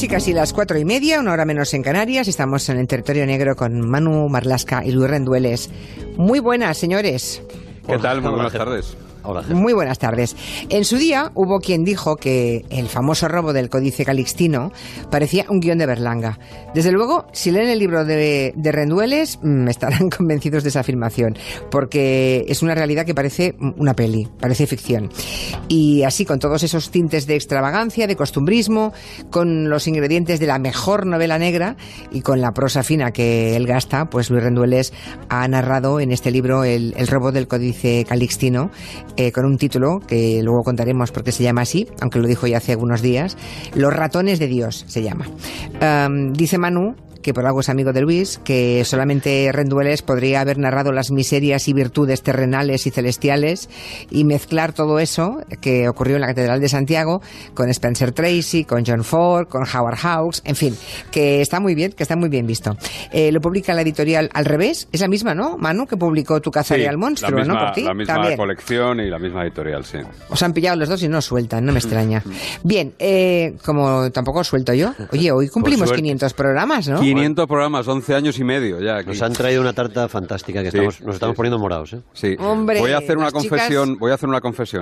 casi las 4:30, una hora menos en Canarias. Estamos en el territorio negro con Manu Marlasca y Luis Rendueles. Muy buenas, señores. ¿Qué tal? Muy buenas tardes. Muy buenas tardes. En su día hubo quien dijo que el famoso robo del Códice Calixtino parecía un guión de Berlanga. Desde luego, si leen el libro de Rendueles, estarán convencidos de esa afirmación, porque es una realidad que parece una peli, parece ficción. Y así, con todos esos tintes de extravagancia, de costumbrismo, con los ingredientes de la mejor novela negra y con la prosa fina que él gasta, pues Luis Rendueles ha narrado en este libro el robo del Códice Calixtino, con un título que luego contaremos por qué se llama así, aunque lo dijo ya hace algunos días. Los ratones de Dios se llama. Dice Manu, que por algo es amigo de Luis, que solamente Rendueles podría haber narrado las miserias y virtudes terrenales y celestiales y mezclar todo eso que ocurrió en la Catedral de Santiago con Spencer Tracy, con John Ford, con Howard Hawks, en fin, que está muy bien visto. Lo publica la editorial Al Revés, es la misma, ¿no, Manu, que publicó Tu cazaré al monstruo, la misma, ¿no? Por ti, la misma también. Colección y la misma editorial, sí. Os han pillado los dos y no sueltan, no me extraña. Bien, como tampoco suelto yo. Oye, hoy cumplimos 500 programas, ¿no? 500 programas, 11 años y medio ya. Aquí. Nos han traído una tarta fantástica que nos estamos poniendo morados, ¿eh? Sí. Hombre, voy a hacer una confesión, chicas...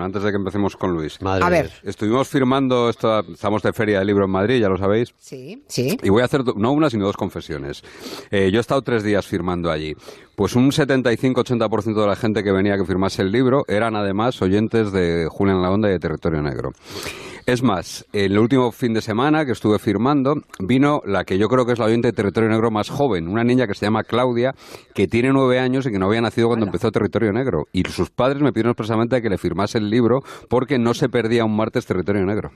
antes de que empecemos con Luis. Madre a ver. Estuvimos firmando, estamos de Feria del Libro en Madrid, ya lo sabéis. Sí, sí. Y voy a hacer no una, sino dos confesiones. Yo he estado 3 días firmando allí. Pues un 75-80% de la gente que venía a que firmase el libro eran además oyentes de Julián La Onda y de Territorio Negro. Es más, el último fin de semana que estuve firmando, vino la que yo creo que es la oyente de Territorio Negro más joven, una niña que se llama Claudia, que tiene 9 años y que no había nacido cuando empezó Territorio Negro. Y sus padres me pidieron expresamente que le firmase el libro porque no se perdía un martes Territorio Negro.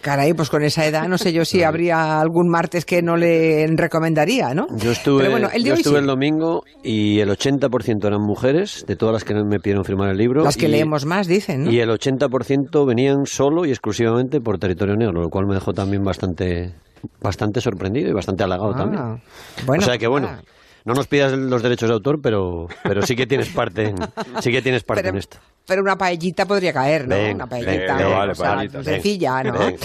Caray, pues con esa edad no sé yo si habría algún martes que no le recomendaría, ¿no? Yo estuve, pero bueno, el domingo y el 80% eran mujeres, de todas las que me pidieron firmar el libro. Las que leemos más, dicen, ¿no? Y el 80% venían solo y exclusivamente por Territorio Negro, lo cual me dejó también bastante sorprendido y bastante halagado también. Bueno, o sea que bueno... No nos pidas los derechos de autor, pero sí que tienes parte en esto. Pero una paellita podría caer, ¿no? Ven, una paellita, vale, paellita, sencilla, ¿no? Ven.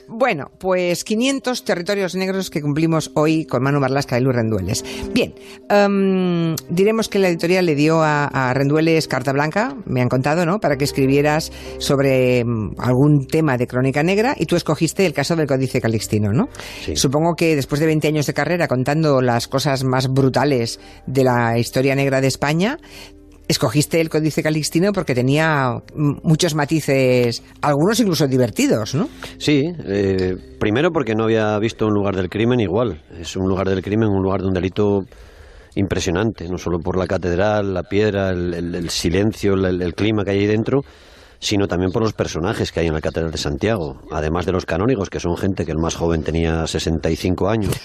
Bueno, pues 500 territorios negros que cumplimos hoy con Manu Marlasca y Luis Rendueles. Bien, diremos que la editorial le dio a Rendueles carta blanca, me han contado, ¿no?, para que escribieras sobre algún tema de crónica negra y tú escogiste el caso del Códice Calixtino, ¿no? Sí. Supongo que después de 20 años de carrera contando las cosas más brutales de la historia negra de España, escogiste el Códice Calixtino porque tenía muchos matices, algunos incluso divertidos, ¿no? Sí, primero porque no había visto un lugar del crimen igual. Es un lugar del crimen, un lugar de un delito impresionante, no solo por la catedral, la piedra, el silencio, el clima que hay ahí dentro, sino también por los personajes que hay en la Catedral de Santiago, además de los canónigos, que son gente que el más joven tenía 65 años.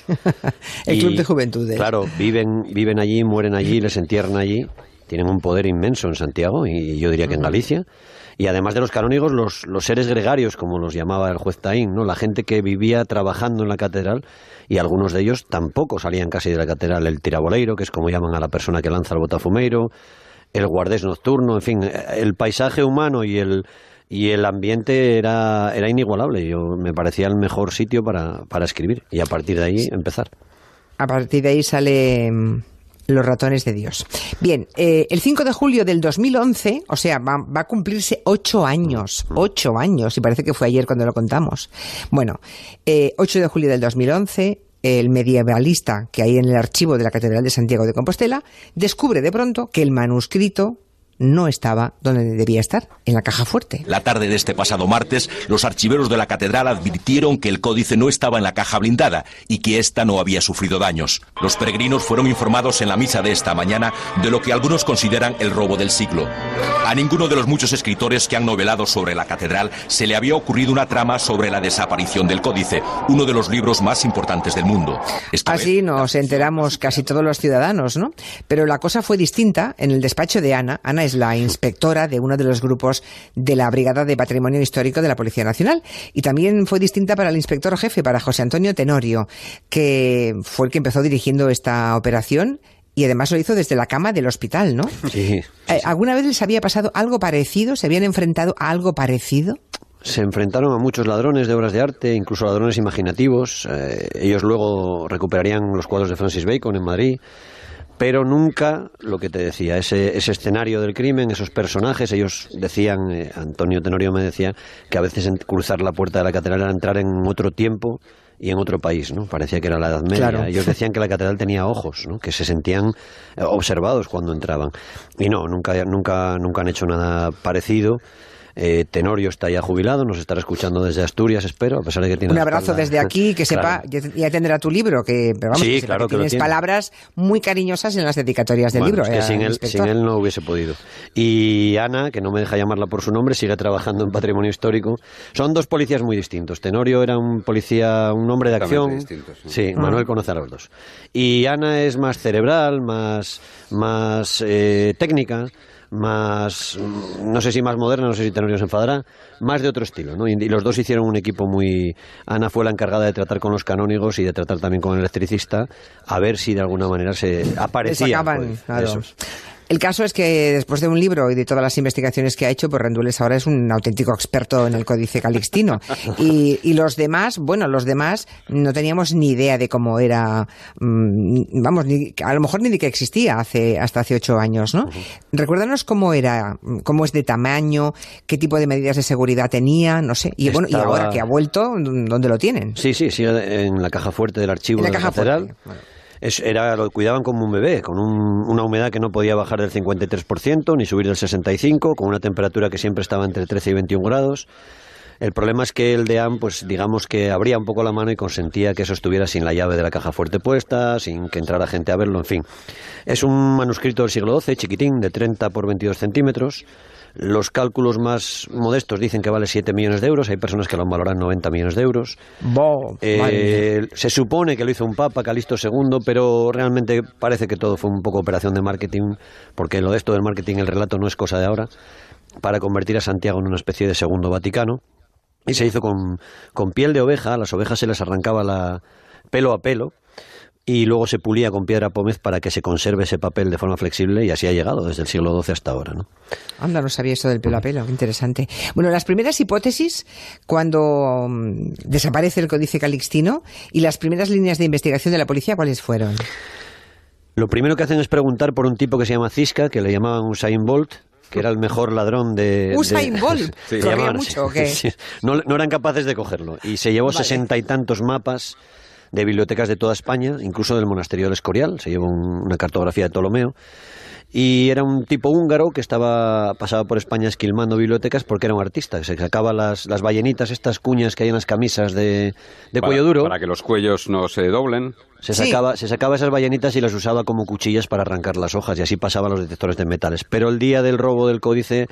El Club de Juventudes. Claro, viven allí, mueren allí, les entierran allí. Tienen un poder inmenso en Santiago y yo diría que en Galicia. Y además de los canónigos, los seres gregarios, como los llamaba el juez Taín, ¿no? La gente que vivía trabajando en la catedral, y algunos de ellos tampoco salían casi de la catedral. El tiraboleiro, que es como llaman a la persona que lanza el botafumeiro, el guardés nocturno, en fin, el paisaje humano y el ambiente era inigualable. Me parecía el mejor sitio para escribir y a partir de ahí empezar. A partir de ahí sale... Los ratones de Dios. Bien, el 5 de julio del 2011, o sea, va a cumplirse 8 años, y parece que fue ayer cuando lo contamos. Bueno, 8 de julio del 2011, el medievalista que hay en el archivo de la Catedral de Santiago de Compostela descubre de pronto que el manuscrito no estaba donde debía estar, en la caja fuerte. La tarde de este pasado martes, los archiveros de la catedral advirtieron que el códice no estaba en la caja blindada y que ésta no había sufrido daños. Los peregrinos fueron informados en la misa de esta mañana de lo que algunos consideran el robo del siglo. A ninguno de los muchos escritores que han novelado sobre la catedral se le había ocurrido una trama sobre la desaparición del códice, uno de los libros más importantes del mundo. Así nos enteramos casi todos los ciudadanos, ¿no? Pero la cosa fue distinta en el despacho de Ana. Ana es la inspectora de uno de los grupos de la Brigada de Patrimonio Histórico de la Policía Nacional. Y también fue distinta para el inspector jefe, para José Antonio Tenorio, que fue el que empezó dirigiendo esta operación y además lo hizo desde la cama del hospital, ¿no? Sí. ¿Alguna vez les había pasado algo parecido? ¿Se habían enfrentado a algo parecido? se enfrentaron a muchos ladrones de obras de arte, incluso ladrones imaginativos. Ellos luego recuperarían los cuadros de Francis Bacon en Madrid, pero nunca, lo que te decía, ese escenario del crimen, esos personajes. Ellos decían, Antonio Tenorio me decía, que a veces cruzar la puerta de la catedral era entrar en otro tiempo y en otro país, ¿no? Parecía que era la Edad Media. Claro. Ellos decían que la catedral tenía ojos, ¿no? Que se sentían observados cuando entraban. Y no, nunca han hecho nada parecido. Tenorio está ya jubilado, nos estará escuchando desde Asturias, espero, a pesar de que tiene... Un abrazo desde aquí, que sepa, claro. ya tendrá tu libro, pero vamos, Sí, que sepa claro que que lo tienes tiene. palabras muy cariñosas en las dedicatorias del libro. Es que sin él no hubiese podido. Y Ana, que no me deja llamarla por su nombre, sigue trabajando en Patrimonio Histórico. Son dos policías muy distintos. Tenorio era un policía, un hombre de acción. Distintos, Sí, Manuel conoce a los dos. Y Ana es más cerebral, más técnica, más, no sé si más moderna, no sé si Tenorio se enfadará, más de otro estilo, ¿no? Y los dos hicieron un equipo muy... Ana fue la encargada de tratar con los canónigos y de tratar también con el electricista, a ver si de alguna manera se aparecía. Le sacaban, pues, claro. esos. El caso es que después de un libro y de todas las investigaciones que ha hecho, pues Rendueles ahora es un auténtico experto en el Códice Calixtino. Y los demás no teníamos ni idea de cómo era, vamos, a lo mejor ni de que existía hasta hace 8 años, ¿no? Recuérdanos cómo era, cómo es de tamaño, qué tipo de medidas de seguridad tenía, no sé. Y bueno, y ahora que ha vuelto, ¿dónde lo tienen? Sí, sigue en la caja fuerte del archivo de la catedral. Bueno. Lo cuidaban como un bebé, con una humedad que no podía bajar del 53%, ni subir del 65%, con una temperatura que siempre estaba entre 13 y 21 grados. El problema es que el deán, pues digamos que abría un poco la mano y consentía que eso estuviera sin la llave de la caja fuerte puesta, sin que entrara gente a verlo, en fin. Es un manuscrito del siglo XII, chiquitín, de 30 por 22 centímetros. Los cálculos más modestos dicen que vale 7 millones de euros. Hay personas que lo han valorado en 90 millones de euros. Se supone que lo hizo un papa, Calixto II, pero realmente parece que todo fue un poco operación de marketing, porque lo de esto del marketing, el relato no es cosa de ahora, para convertir a Santiago en una especie de segundo Vaticano. Y se hizo con piel de oveja. A las ovejas se les arrancaba pelo a pelo, y luego se pulía con piedra pómez para que se conserve ese papel de forma flexible, y así ha llegado desde el siglo XII hasta ahora, ¿no? Anda, no sabía eso del pelo a pelo, qué interesante. Bueno, las primeras hipótesis, cuando desaparece el Códice Calixtino, y las primeras líneas de investigación de la policía, ¿cuáles fueron? Lo primero que hacen es preguntar por un tipo que se llama Cisca, que le llamaban Usain Bolt, que era el mejor ladrón de... ¿Usain Bolt? Sí. ¿Corría mucho o qué? Sí. No eran capaces de cogerlo. Y se llevó 60 y tantos mapas de bibliotecas de toda España, incluso del monasterio del Escorial. Se llevó una cartografía de Ptolomeo. Y era un tipo húngaro que pasaba por España esquilmando bibliotecas porque era un artista. Se sacaba las ballenitas, estas cuñas que hay en las camisas de cuello duro. Para que los cuellos no se doblen. Se sacaba esas ballenitas y las usaba como cuchillas para arrancar las hojas, y así pasaba a los detectores de metales. Pero el día del robo del códice,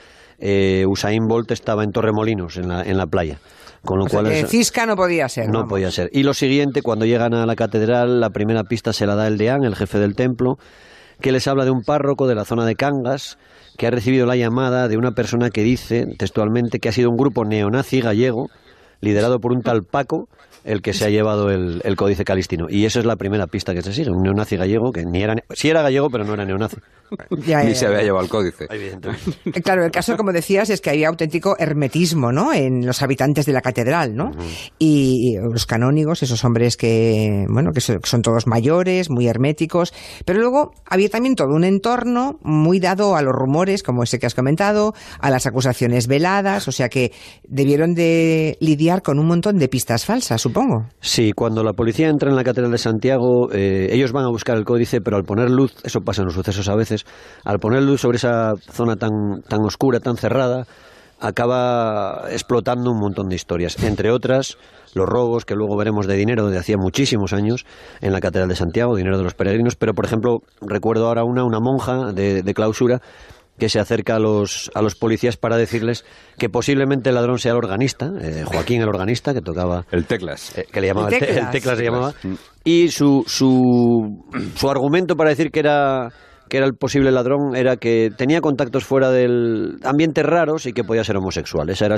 Usain Bolt estaba en Torremolinos, en la playa. Con lo cual Cisca no podía ser. No podía ser. Y lo siguiente, cuando llegan a la catedral, la primera pista se la da el deán, el jefe del templo, que les habla de un párroco de la zona de Cangas que ha recibido la llamada de una persona que dice textualmente que ha sido un grupo neonazi gallego liderado por un tal Paco el que se ha llevado el Códice Calixtino. Y esa es la primera pista que se sigue, un neonazi gallego que sí era gallego, pero no era neonazi. Ni se había llevado el códice. Evidentemente. Claro, el caso, como decías, es que había auténtico hermetismo, ¿no?, en los habitantes de la catedral, ¿no? Y los canónigos, esos hombres que son todos mayores, muy herméticos, pero luego había también todo un entorno muy dado a los rumores, como ese que has comentado, a las acusaciones veladas, o sea que debieron de lidiar con un montón de pistas falsas, supongo. Sí, cuando la policía entra en la catedral de Santiago, ellos van a buscar el códice, pero al poner luz, eso pasa en los sucesos a veces, al poner luz sobre esa zona tan oscura, tan cerrada, acaba explotando un montón de historias. Entre otras, los robos que luego veremos de dinero de hacía muchísimos años en la catedral de Santiago, dinero de los peregrinos. Pero, por ejemplo, recuerdo ahora una monja de clausura que se acerca a los policías para decirles que posiblemente el ladrón sea el organista, Joaquín el organista, que tocaba... El teclas. Que le llamaba el teclas se llamaba. Mm. Y su argumento para decir que era que era el posible ladrón era que tenía contactos fuera del ambiente raros y que podía ser homosexual. Esa era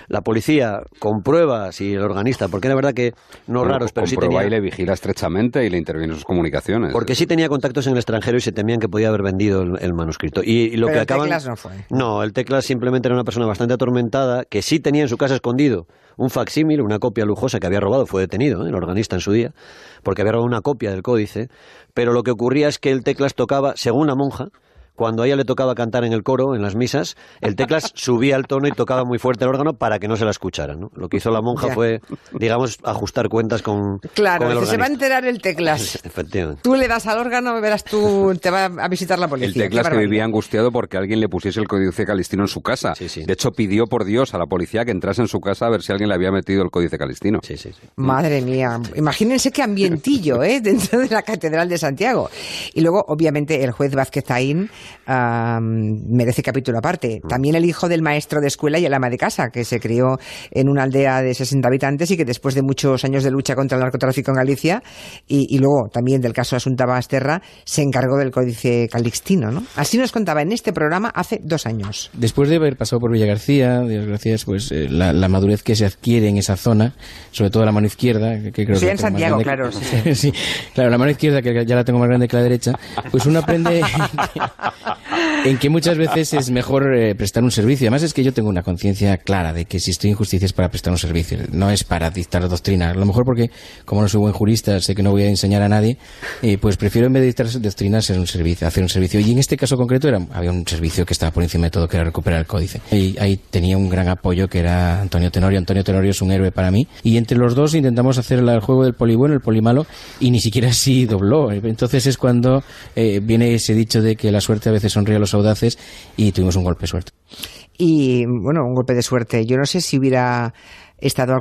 la policía comprueba si el organista, porque era verdad que no raros, pero sí tenía, y le vigila estrechamente y le interviene en sus comunicaciones. Porque sí tenía contactos en el extranjero y se temían que podía haber vendido el manuscrito. Y lo pero que acaban, Teclas no fue. No, el Teclas simplemente era una persona bastante atormentada que sí tenía en su casa escondido un facsímil, una copia lujosa que había robado, fue detenido, el organista en su día, porque había robado una copia del códice, pero lo que ocurría es que el Teclas tocaba, según la monja, cuando a ella le tocaba cantar en el coro, en las misas, el Teclas subía el tono y tocaba muy fuerte el órgano para que no se la escuchara, ¿no? Lo que hizo la monja fue, digamos, ajustar cuentas con Claro, con el que se va a organista. enterar el Teclas. Efectivamente. Tú le das al órgano, verás tú, te va a visitar la policía. El Teclas que vivía angustiado porque alguien le pusiese el Códice Calixtino en su casa. Sí, sí. De hecho, pidió por Dios a la policía que entrase en su casa a ver si alguien le había metido el Códice Calixtino. Sí, sí, sí. Madre mía, imagínense qué ambientillo, dentro de la Catedral de Santiago. Y luego, obviamente, el juez Vázquez Zaín merece capítulo aparte. También el hijo del maestro de escuela y el ama de casa, que se crió en una aldea de 60 habitantes y que después de muchos años de lucha contra el narcotráfico en Galicia y luego también del caso Asunta Basterra, se encargó del Códice Calixtino, ¿no? Así nos contaba en este programa hace 2 años. Después de haber pasado por Villagarcía, Dios gracias, pues la madurez que se adquiere en esa zona, sobre todo la mano izquierda, que creo Sí, que en Santiago, claro. Sí, claro, la mano izquierda, que ya la tengo más grande que la derecha, pues uno aprende en que muchas veces es mejor prestar un servicio. Además es que yo tengo una conciencia clara de que si estoy en justicia es para prestar un servicio, no es para dictar doctrina. A lo mejor porque, como no soy buen jurista, sé que no voy a enseñar a nadie, pues prefiero en vez de dictar doctrina hacer un servicio. Y en este caso concreto había un servicio que estaba por encima de todo, que era recuperar el códice. Y ahí tenía un gran apoyo que era Antonio Tenorio. Antonio Tenorio es un héroe para mí. Y entre los dos intentamos hacer el juego del poli bueno, el poli malo, y ni siquiera así dobló. Entonces es cuando viene ese dicho de que la suerte a veces sonríe a los audaces, y tuvimos un golpe de suerte. Y, bueno, un golpe de suerte. Yo no sé si hubiera estado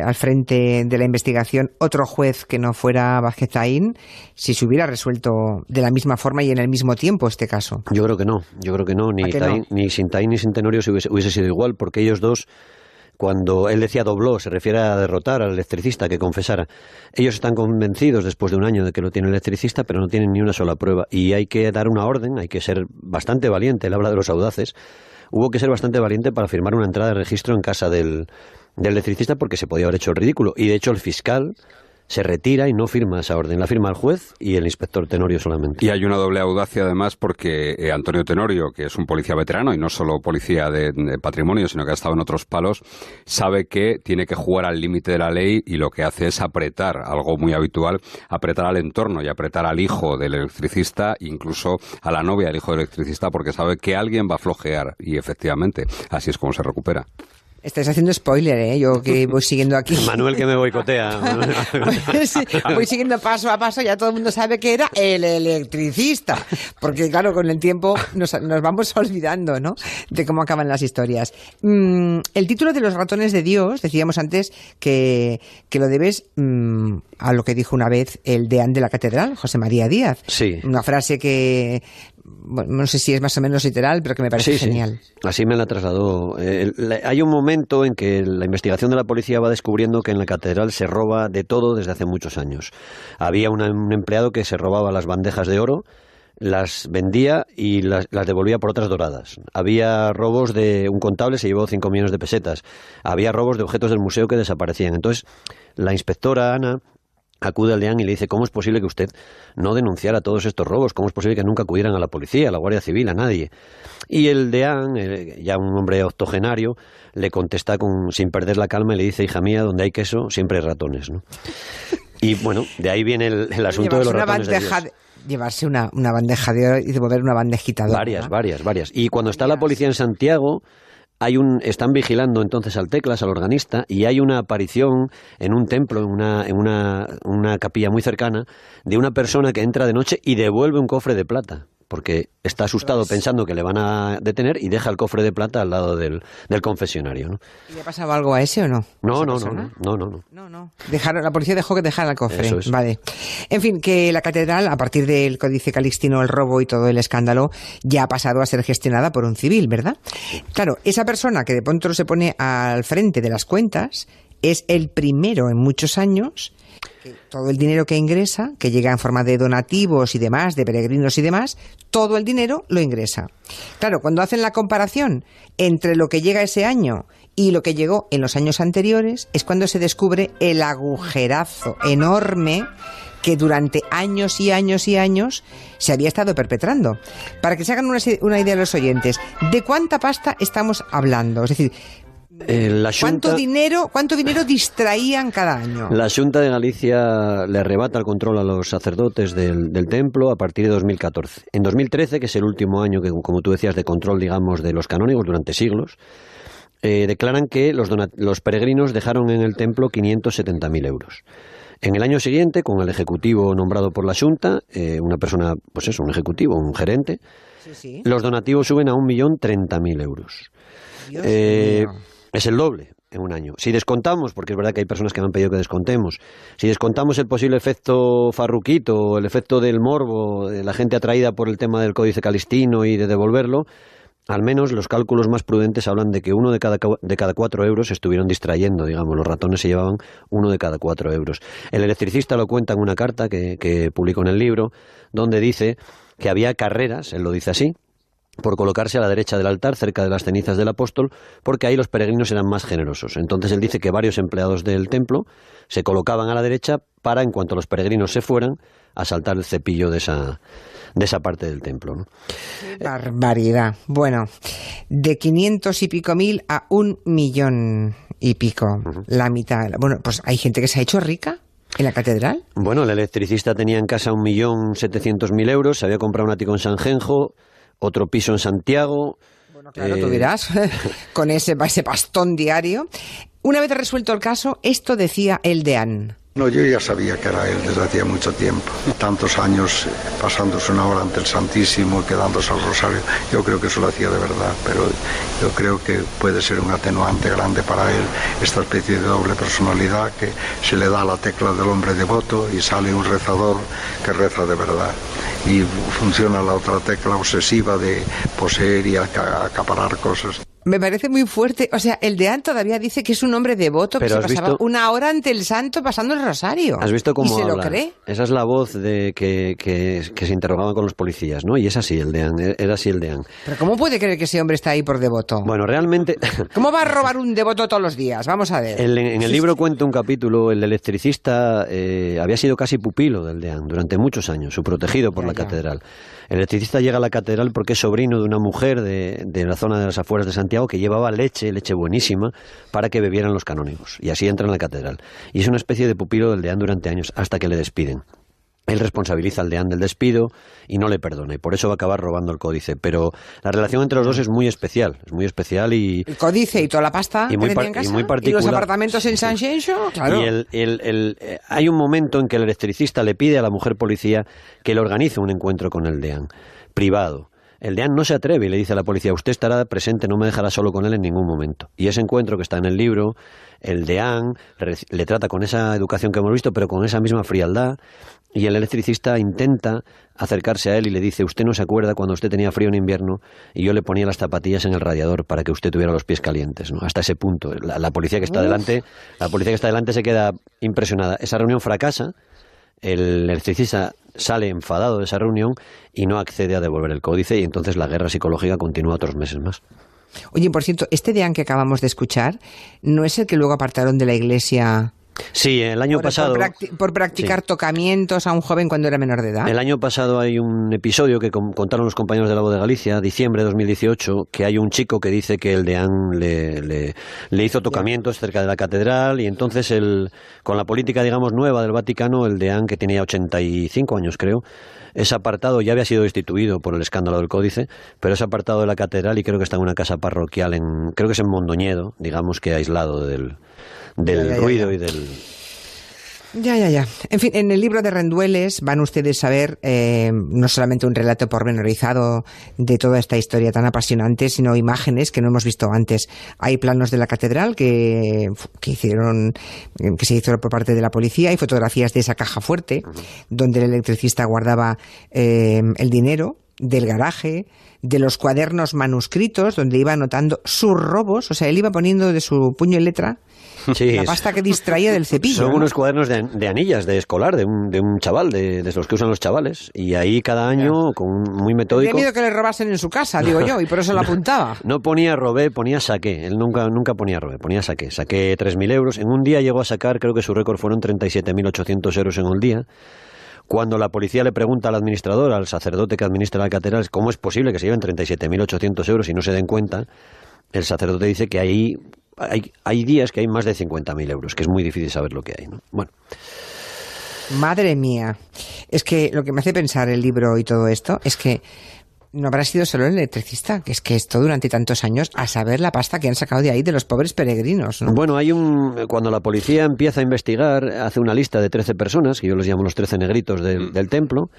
al frente de la investigación otro juez que no fuera Vázquez Zaín, si se hubiera resuelto de la misma forma y en el mismo tiempo este caso. Yo creo que no. Ni sin Zaín ni sin Tenorio hubiese sido igual, porque ellos dos, cuando él decía dobló, se refiere a derrotar al electricista que confesara. Ellos están convencidos después de un año de que lo tiene el electricista, pero no tienen ni una sola prueba. Y hay que dar una orden, hay que ser bastante valiente. Él habla de los audaces. Hubo que ser bastante valiente para firmar una entrada de registro en casa del electricista, porque se podía haber hecho el ridículo. Y de hecho el fiscal se retira y no firma esa orden. La firma el juez y el inspector Tenorio solamente. Y hay una doble audacia además porque Antonio Tenorio, que es un policía veterano y no solo policía de patrimonio, sino que ha estado en otros palos, sabe que tiene que jugar al límite de la ley y lo que hace es apretar, algo muy habitual, apretar al entorno y apretar al hijo del electricista, incluso a la novia del hijo del electricista, porque sabe que alguien va a flojear y efectivamente así es como se recupera. Estáis haciendo spoiler, yo que voy siguiendo aquí. Manuel que me boicotea. Sí, voy siguiendo paso a paso, ya todo el mundo sabe que era el electricista. Porque claro, con el tiempo nos vamos olvidando, ¿no?, de cómo acaban las historias. El título de Los ratones de Dios, decíamos antes que lo debes a lo que dijo una vez el deán de la catedral, José María Díaz. Sí. Una frase que, bueno, no sé si es más o menos literal, pero que me parece genial. Sí. Así me la trasladó. Hay un momento en que la investigación de la policía va descubriendo que en la catedral se roba de todo desde hace muchos años. Había un empleado que se robaba las bandejas de oro, las vendía y las devolvía por otras doradas. Había robos de un contable, se llevó 5 millones de pesetas. Había robos de objetos del museo que desaparecían. Entonces, la inspectora Ana acude al deán y le dice: ¿cómo es posible que usted no denunciara todos estos robos? ¿Cómo es posible que nunca acudieran a la policía, a la Guardia Civil, a nadie? Y el deán, ya un hombre octogenario, le contesta sin perder la calma y le dice: hija mía, donde hay queso siempre hay ratones, ¿no? Y bueno, de ahí viene el asunto de los ratones de Dios. Llevarse una bandeja de oro y devolver una bandejita de oro. Varias. Y cuando está la policía en Santiago, están vigilando entonces al Teclas, al organista, y hay una aparición en un templo, en una capilla muy cercana, de una persona que entra de noche y devuelve un cofre de plata, porque está asustado pensando que le van a detener y deja el cofre de plata al lado del confesionario, ¿no? ¿Y le ha pasado algo a ese o no? No. La policía dejó que dejara el cofre. Eso es. Vale. En fin, que la catedral, a partir del Códice Calixtino, el robo y todo el escándalo, ya ha pasado a ser gestionada por un civil, ¿verdad? Claro, esa persona que de pronto se pone al frente de las cuentas es el primero en muchos años que todo el dinero que ingresa, que llega en forma de donativos y demás, de peregrinos y demás, todo el dinero lo ingresa. Claro, cuando hacen la comparación entre lo que llega ese año y lo que llegó en los años anteriores, es cuando se descubre el agujerazo enorme que durante años y años y años se había estado perpetrando. Para que se hagan una idea los oyentes, ¿de cuánta pasta estamos hablando? Es decir, ¿cuánto dinero distraían cada año? La Xunta de Galicia le arrebata el control a los sacerdotes del templo a partir de 2014. En 2013, que es el último año que, como tú decías, de control, digamos, de los canónigos durante siglos, declaran que los peregrinos dejaron en el templo 570.000 euros. En el año siguiente, con el ejecutivo nombrado por la Xunta, una persona, pues eso, un ejecutivo, un gerente, sí. Los donativos suben a 1.030.000 euros. Dios mío. Es el doble en un año. Si descontamos, porque es verdad que hay personas que me han pedido que descontemos, si descontamos el posible efecto farruquito, el efecto del morbo, de la gente atraída por el tema del Códice Calixtino y de devolverlo, al menos los cálculos más prudentes hablan de que uno de cada 4 euros estuvieron distrayendo, digamos, los ratones se llevaban 1 de cada 4 euros. El electricista lo cuenta en una carta que publicó en el libro, donde dice que había carreras, él lo dice así, por colocarse a la derecha del altar, cerca de las cenizas del apóstol, porque ahí los peregrinos eran más generosos. Entonces él dice que varios empleados del templo se colocaban a la derecha para, en cuanto los peregrinos se fueran, asaltar el cepillo de esa parte del templo, ¿no? Barbaridad. Bueno, de 500 y pico mil a 1.000.000 y pico, la mitad. Bueno, pues hay gente que se ha hecho rica en la catedral. Bueno, el electricista tenía en casa 1.700.000 euros, se había comprado un ático en San Genjo, otro piso en Santiago. Bueno, claro, tú dirás, con ese pastón diario. Una vez resuelto el caso, esto decía el deán. No, yo ya sabía que era él desde hacía mucho tiempo. Tantos años pasándose una hora ante el Santísimo, quedándose al rosario. Yo creo que eso lo hacía de verdad, pero yo creo que puede ser un atenuante grande para él esta especie de doble personalidad, que se le da la tecla del hombre devoto y sale un rezador que reza de verdad. Y funciona la otra tecla obsesiva de poseer y acaparar cosas. Me parece muy fuerte. O sea, el deán todavía dice que es un hombre devoto, que se pasaba una hora ante el santo pasando el rosario. ¿Has visto cómo habla? ¿Y se lo cree? Esa es la voz de que se interrogaban con los policías, ¿no? Y es así el deán, era así el deán. ¿Pero cómo puede creer que ese hombre está ahí por devoto? Bueno, realmente... ¿Cómo va a robar un devoto todos los días? Vamos a ver. En el libro cuenta un capítulo, el electricista había sido casi pupilo del deán durante muchos años, su protegido por la catedral. El electricista llega a la catedral porque es sobrino de una mujer de la zona de las afueras de Santiago que llevaba leche buenísima, para que bebieran los canónigos. Y así entra en la catedral. Y es una especie de pupilo del deán durante años, hasta que le despiden. Él responsabiliza al deán del despido y no le perdona, y por eso va a acabar robando el códice. Pero la relación entre los dos es muy especial y... El códice y toda la pasta y muy, que tenía en casa, y muy particular. ¿Y los apartamentos en San Xenxo? Claro. Y hay un momento en que el electricista le pide a la mujer policía que le organice un encuentro con el deán, privado. El deán no se atreve y le dice a la policía: usted estará presente, no me dejará solo con él en ningún momento. Y ese encuentro que está en el libro, el deán le trata con esa educación que hemos visto, pero con esa misma frialdad, y el electricista intenta acercarse a él y le dice: usted no se acuerda cuando usted tenía frío en invierno y yo le ponía las zapatillas en el radiador para que usted tuviera los pies calientes, ¿no? Hasta ese punto. La policía que está delante se queda impresionada. Esa reunión fracasa. El electricista sale enfadado de esa reunión y no accede a devolver el códice, y entonces la guerra psicológica continúa otros meses más. Oye, por cierto, este deán que acabamos de escuchar no es el que luego apartaron de la iglesia. Sí, el año pasado... Por practicar tocamientos a un joven cuando era menor de edad. El año pasado hay un episodio que contaron los compañeros de La Voz de Galicia, diciembre de 2018, que hay un chico que dice que el deán le hizo tocamientos cerca de la catedral, y entonces con la política, digamos, nueva del Vaticano, el deán, que tenía 85 años, creo, es apartado, ya había sido destituido por el escándalo del códice, pero es apartado de la catedral y creo que está en una casa parroquial, creo que es en Mondoñedo, digamos que aislado del ruido y del... Ya. En fin, en el libro de Rendueles van ustedes a ver no solamente un relato pormenorizado de toda esta historia tan apasionante, sino imágenes que no hemos visto antes. Hay planos de la catedral que se hizo por parte de la policía, y fotografías de esa caja fuerte donde el electricista guardaba el dinero, del garaje, de los cuadernos manuscritos donde iba anotando sus robos. O sea, él iba poniendo de su puño y letra Sí, La pasta que distraía del cepillo. son ¿no? unos cuadernos de anillas, de escolar, de un chaval, de los que usan los chavales. Y ahí cada año, muy Tenía metódico... miedo que le robasen en su casa, digo yo, y por eso lo apuntaba. No ponía robé, ponía saqué. Él nunca ponía robé, ponía saqué. Saqué 3.000 euros. En un día llegó a sacar, creo que su récord fueron 37.800 euros en un día. Cuando la policía le pregunta al administrador, al sacerdote que administra la catedral, cómo es posible que se lleven 37.800 euros y no se den cuenta, el sacerdote dice que hay días que hay más de 50.000 euros, que es muy difícil saber lo que hay, ¿no? Bueno. Madre mía. Es que lo que me hace pensar el libro y todo esto es que no habrá sido solo el electricista, que es que esto durante tantos años, a saber la pasta que han sacado de ahí de los pobres peregrinos, ¿no? Bueno, cuando la policía empieza a investigar, hace una lista de 13 personas, que yo les llamo los 13 negritos del templo,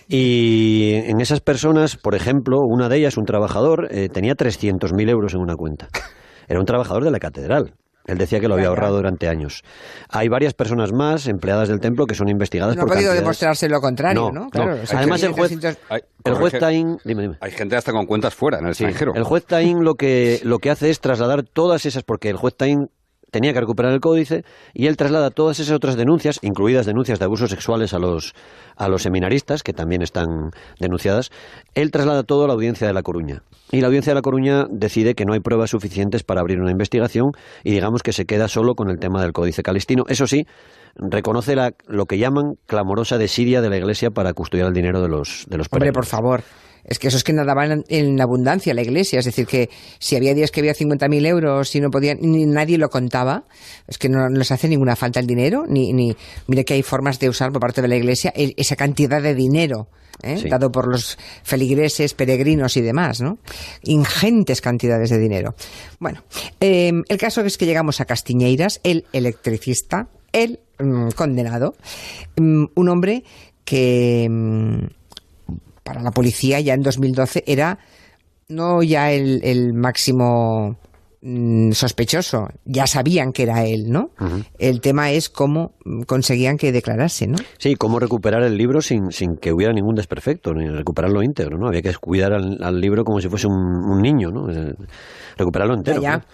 y en esas personas, por ejemplo, una de ellas, un trabajador, tenía 300.000 euros en una cuenta. Era un trabajador de la catedral. Él decía que lo había ahorrado durante años. Hay varias personas más, empleadas del templo, que son investigadas por No ha podido cantidades... demostrarse lo contrario, ¿no? Claro, no. o sea, Además, que el juez 300... El juez Tain... Dime. Hay gente hasta con cuentas fuera, en el extranjero. El juez Tain lo que hace es trasladar todas esas... Porque el juez Tain tenía que recuperar el códice y él traslada todas esas otras denuncias, incluidas denuncias de abusos sexuales a los seminaristas, que también están denunciadas. Él traslada todo a la Audiencia de La Coruña. Y la Audiencia de La Coruña decide que no hay pruebas suficientes para abrir una investigación y digamos que se queda solo con el tema del Códice Calistino. Eso sí, reconoce lo que llaman clamorosa desidia de la Iglesia para custodiar el dinero de los Hombre, peregrinos. por favor. Es que eso es que nadaban en abundancia la Iglesia. Es decir, que si había días que había 50.000 euros y no podían, ni nadie lo contaba, es que no les hace ninguna falta el dinero, ni mire que hay formas de usar por parte de la Iglesia esa cantidad de dinero, Sí. dado por los feligreses, peregrinos y demás, ¿no? Ingentes cantidades de dinero. Bueno, el caso es que llegamos a Castiñeiras, el electricista, el condenado, un hombre que... para la policía ya en 2012 era no ya el máximo sospechoso, ya sabían que era él, ¿no? Uh-huh. El tema es cómo conseguían que declarase, ¿no? Sí, cómo recuperar el libro sin que hubiera ningún desperfecto, ni recuperarlo íntegro, ¿no? Había que cuidar al libro como si fuese un niño, ¿no? Recuperarlo entero. Ya.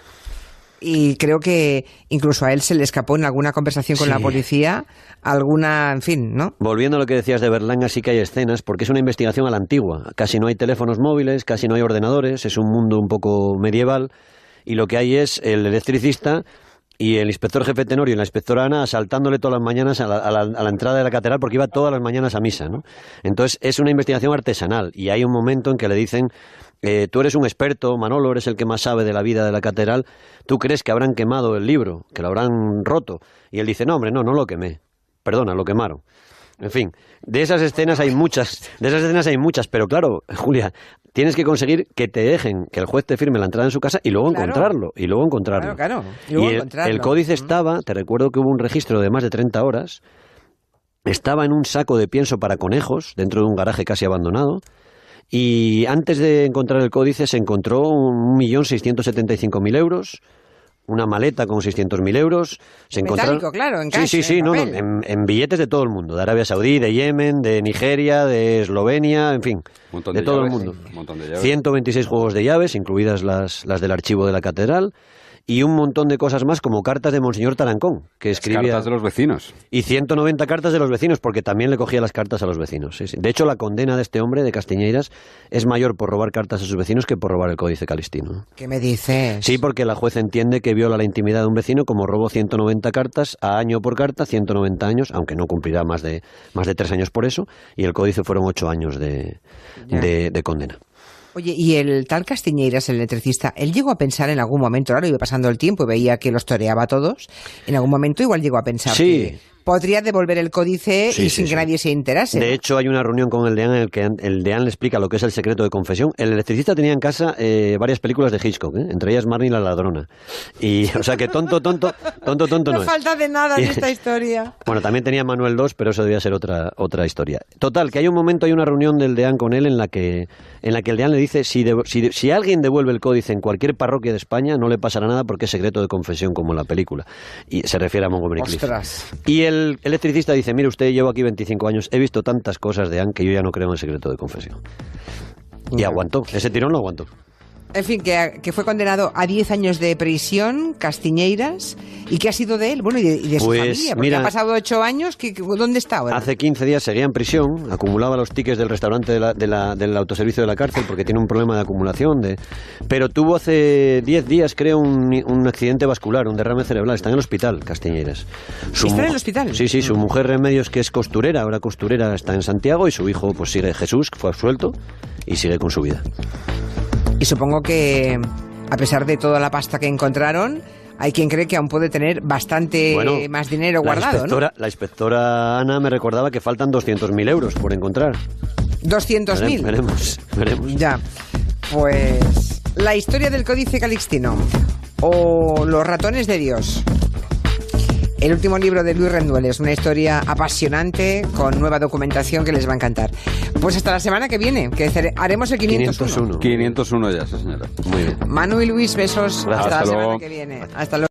Y creo que incluso a él se le escapó en alguna conversación con la policía, en fin, ¿no? Volviendo a lo que decías de Berlanga, sí que hay escenas, porque es una investigación a la antigua. Casi no hay teléfonos móviles, casi no hay ordenadores, es un mundo un poco medieval, y lo que hay es el electricista y el inspector jefe Tenorio y la inspectora Ana asaltándole todas las mañanas a la entrada de la catedral porque iba todas las mañanas a misa, ¿no? Entonces es una investigación artesanal y hay un momento en que le dicen... tú eres un experto, Manolo, eres el que más sabe de la vida de la catedral, ¿tú crees que habrán quemado el libro, que lo habrán roto? Y él dice, no, hombre, no lo quemé, perdona, lo quemaron. En fin, de esas escenas hay muchas, pero claro, Julia, tienes que conseguir que te dejen, que el juez te firme la entrada en su casa y luego encontrarlo. Claro. El códice estaba, te recuerdo que hubo un registro de más de 30 horas, estaba en un saco de pienso para conejos, dentro de un garaje casi abandonado, y antes de encontrar el códice se encontró 1.675.000 euros, una maleta con 600.000 euros. Se encontraron... claro, en cash, Sí, en billetes de todo el mundo, de Arabia Saudí, de Yemen, de Nigeria, de Eslovenia, en fin, de todo el mundo. 126 juegos de llaves, incluidas las del archivo de la catedral, y un montón de cosas más como cartas de Monseñor Tarancón, que escribía... Cartas de los vecinos. Y 190 cartas de los vecinos, porque también le cogía las cartas a los vecinos. Sí. De hecho, la condena de este hombre, de Castiñeiras, es mayor por robar cartas a sus vecinos que por robar el Códice Calistino. ¿Qué me dices? Sí, porque la jueza entiende que viola la intimidad de un vecino como robó 190 cartas a año por carta, 190 años, aunque no cumplirá más de 3 años por eso, y el Códice fueron 8 años de condena. Oye, y el tal Castiñeiras, el electricista, ¿él llegó a pensar en algún momento, claro, iba pasando el tiempo y veía que los toreaba a todos, en algún momento igual llegó a pensar que podría devolver el códice sin que nadie se enterase? De hecho, hay una reunión con el deán en el que el deán le explica lo que es el secreto de confesión. El electricista tenía en casa varias películas de Hitchcock, entre ellas Marnie la ladrona. Y, o sea que tonto no es. Falta de nada en esta historia. Bueno, también tenía Manuel II, pero eso debía ser otra historia. Total, que hay una reunión del deán con él en la que el deán le dice si alguien devuelve el códice en cualquier parroquia de España no le pasará nada porque es secreto de confesión como en la película. Y se refiere a Montgomery Clift. ¡Ostras! Y el electricista dice, mire usted, llevo aquí 25 años, he visto tantas cosas de Anne que yo ya no creo en el secreto de confesión. Y aguantó, ese tirón lo aguantó. En fin, que fue condenado a 10 años de prisión, Castiñeiras. ¿Y qué ha sido de él? Bueno, y de su familia. Porque mira, ha pasado 8 años. ¿Dónde está ahora? Hace 15 días seguía en prisión, acumulaba los tickets del restaurante del autoservicio de la cárcel porque tiene un problema de acumulación. Pero tuvo hace 10 días, creo, un accidente vascular, un derrame cerebral. Está en el hospital, Castiñeiras. ¿Está en el hospital? Sí, su mujer Remedios, que es costurera, ahora costurera, está en Santiago, y su hijo pues sigue, Jesús, que fue absuelto, y sigue con su vida. Y supongo que, a pesar de toda la pasta que encontraron, hay quien cree que aún puede tener bastante más dinero guardado, ¿no? La inspectora Ana me recordaba que faltan 200.000 euros por encontrar. ¿200.000? Veremos. Ya, pues la historia del Códice Calixtino o Los ratones de Dios. El último libro de Luis Rendueles, una historia apasionante con nueva documentación que les va a encantar. Pues hasta la semana que viene, que haremos el 501. 501 ya, sí, señora. Muy bien. Manu y Luis, besos. Gracias. Hasta la Hasta semana luego. que viene. Hasta luego.